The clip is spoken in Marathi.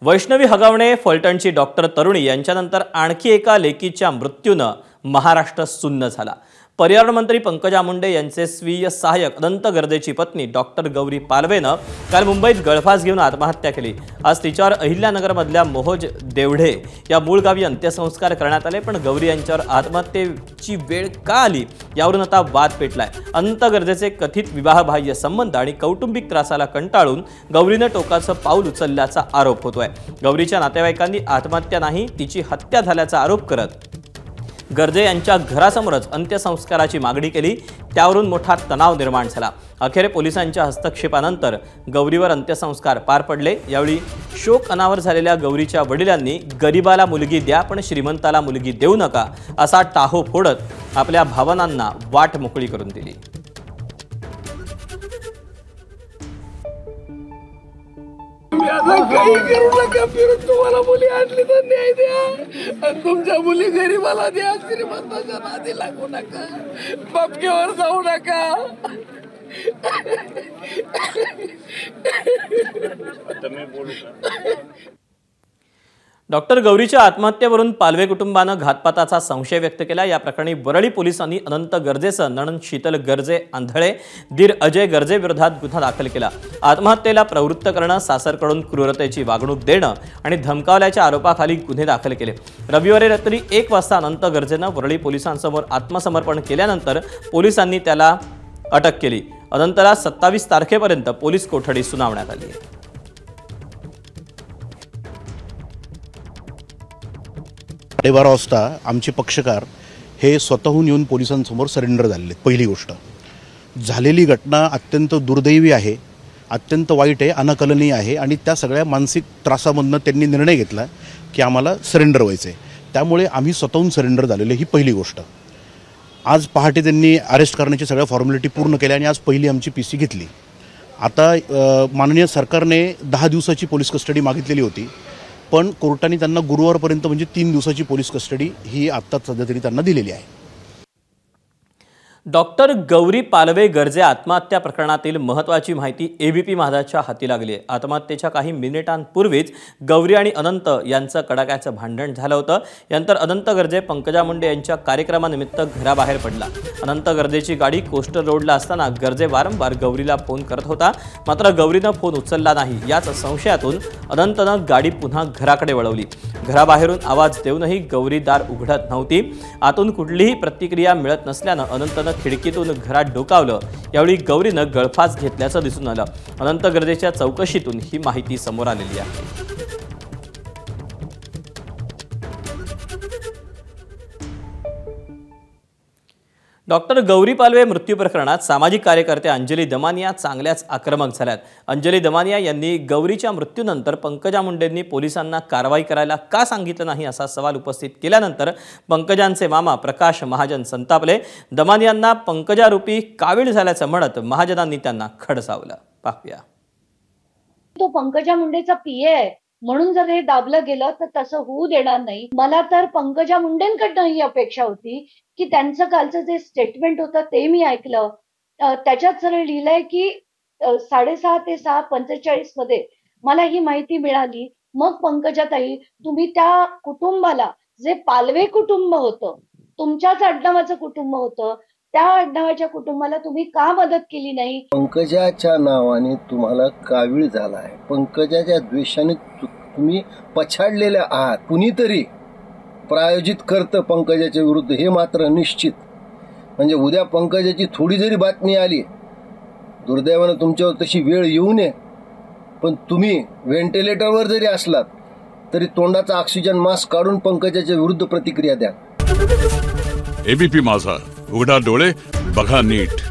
वैष्णवी हगवणे फलटणची डॉक्टर तरुणी यांच्यानंतर आणखी एका लेकीच्या मृत्यूने महाराष्ट्र सुन्न झाला। पर्यावरण मंत्री पंकजा मुंडे यांचे स्वीय सहाय्यक अनंत गर्देची पत्नी डॉक्टर गौरी पालवेने काल मुंबईत गळफास घेऊन आत्महत्या केली। आज तिच्यावर अहिल्यानगरमधल्या मोहोज देवढे या मूळ गावी अंत्यसंस्कार करण्यात आले, पण गौरी यांच्यावर आत्महत्येची वेळ का आली यावरून आता वाद पेटलाय। अनंत गर्देचे कथित विवाहबाह्य संबंध आणि कौटुंबिक त्रासाला कंटाळून गौरीने टोकाचं पाऊल उचलल्याचा आरोप होतोय। गौरीच्या नातेवाईकांनी आत्महत्या नाही तिची हत्या झाल्याचा आरोप करत गर्जे यांच्या घरासमोरच अंत्यसंस्काराची मागणी केली, त्यावरून मोठा तणाव निर्माण झाला। अखेर पोलिसांच्या हस्तक्षेपानंतर गौरीवर अंत्यसंस्कार पार पडले। यावेळी शोक अनावर झालेल्या गौरीच्या वडिलांनी गरीबाला मुलगी द्या पण श्रीमंताला मुलगी देऊ नका असा टाहो फोडत आपल्या भावनांना वाट मोकळी करून दिली। काही करू नका, फिरून तुम्हाला मुली आणली तर न्याय द्या आणि तुमच्या मुली गरीबाला द्या, श्रीमंताच्या नादी लागू नका, बापकेवर जाऊ नका। डॉक्टर गौरीच्या आत्महत्येवरून पालवे कुटुंबाने घातपाताचा संशय व्यक्त केला। या प्रकरणी वरळी पोलिसांनी अनंत गर्जेसह नणंद शीतल गर्जे आंधळे, दीर अजय गर्जे विरोधात गुन्हा दाखल केला। आत्महत्येला प्रवृत्त करणं, सासरकडून क्रूरतेची वागणूक देणं आणि धमकावल्याच्या आरोपाखाली गुन्हे दाखल केले। रविवारी रात्री 1 वाजता अनंत गर्जेनं वरळी पोलिसांसमोर आत्मसमर्पण केल्यानंतर पोलिसांनी त्याला अटक केली। अनंतला 27 तारखेपर्यंत पोलीस कोठडी सुनावण्यात आली आहे। 12:30 वाजता आमचे पक्षकार हे स्वतःहून येऊन पोलिसांसमोर सरेंडर झालेले। पहिली गोष्ट, झालेली घटना अत्यंत दुर्दैवी आहे, अत्यंत वाईट आहे, अनाकलनीय आहे आणि त्या सगळ्या मानसिक त्रासामधनं त्यांनी निर्णय घेतला की आम्हाला सरेंडर व्हायचं आहे, त्यामुळे आम्ही स्वतःहून सरेंडर झालेले। ही पहिली गोष्ट। आज पहाटे त्यांनी अरेस्ट करण्याची सगळ्या फॉर्मॅलिटी पूर्ण केल्या आणि आज पहिली आमची पीसी घेतली। आता माननीय सरकारने 10 दिवसाची पोलीस कस्टडी मागितलेली होती, पण कोर्टाने त्यांना गुरुवारपर्यंत म्हणजे 3 दिवसाची पोलीस कस्टडी ही आत्ता सध्या तरी त्यांना दिलेली आहे। डॉक्टर गौरी पालवे गर्जे आत्महत्या प्रकरणातील महत्त्वाची माहिती एबीपी माझाच्या हाती लागली आहे। आत्महत्येच्या काही मिनिटांपूर्वीच गौरी आणि अनंत यांचं कडाक्याचं भांडण झालं होतं। यानंतर अनंत गर्जे पंकजा मुंडे यांच्या कार्यक्रमानिमित्त घराबाहेर पडला। अनंत गर्जेची गाडी कोस्टर रोडला असताना गर्जे वारंवार गौरीला फोन करत होता, मात्र गौरीनं फोन उचलला नाही। याच संशयातून अनंतनं गाडी पुन्हा घराकडे वळवली। घराबाहेरून आवाज देऊनही गौरी दार उघडत नव्हती। आतून कुठलीही प्रतिक्रिया मिळत नसल्यानं अनंतनं खिडकीतून घरात डोकावलं। यावेळी गौरीनं गळफास घेतल्याचं दिसून आलं। अनंत गर्जेच्या चौकशीतून ही माहिती समोर आलेली आहे। डॉक्टर गौरी पालवे मृत्यू प्रकरणात सामाजिक कार्यकर्ते अंजली दमानिया चांगल्याच आक्रमक झाल्यात। अंजली दमानिया यांनी गौरीच्या मृत्यूनंतर पंकजा मुंडेंनी पोलिसांना कारवाई करायला का सांगितलं नाही असा सवाल उपस्थित केल्यानंतर पंकजांचे मामा प्रकाश महाजन संतापले। दमानियांना पंकजारूपी कावीळ झाल्याचं म्हणत महाजनांनी त्यांना खडसावलं। पाहूया। तो पंकजा मुंडेचा पीए आहे म्हणून जर हे दाबलं गेलं तर तसं होऊ देणार नाही। मला तर पंकजा मुंडेंकडनं ही अपेक्षा होती की त्यांचं कालचं जे स्टेटमेंट होतं ते मी ऐकलं, त्याच्यात सरळ लिहिलंय की 6:30 ते 6:45 मध्ये मला ही माहिती मिळाली। मग पंकजाताई, तुम्ही त्या कुटुंबाला, जे पालवे कुटुंब होतं, तुमच्याच आडनावाचं कुटुंब होतं, त्या आडनावाच्या कुटुंबाला तुम्ही का मदत केली नाही? पंकजाच्या नावाने तुम्हाला कावीळ झाला आहे, पंकजाच्या द्वेषाने तुम्ही पछाडलेले आहात। कुणीतरी प्रायोजित करतं पंकजाच्या विरुद्ध, हे मात्र निश्चित। म्हणजे उद्या पंकजाची थोडी जरी बातमी आली, दुर्दैवानं तुमच्यावर तशी वेळ येऊ नये, पण तुम्ही व्हेंटिलेटरवर जरी असलात तरी तोंडाचा ऑक्सिजन मास्क काढून पंकजाच्या विरुद्ध प्रतिक्रिया द्या। एबीपी माझा, उघडा डोळे बघा नीट।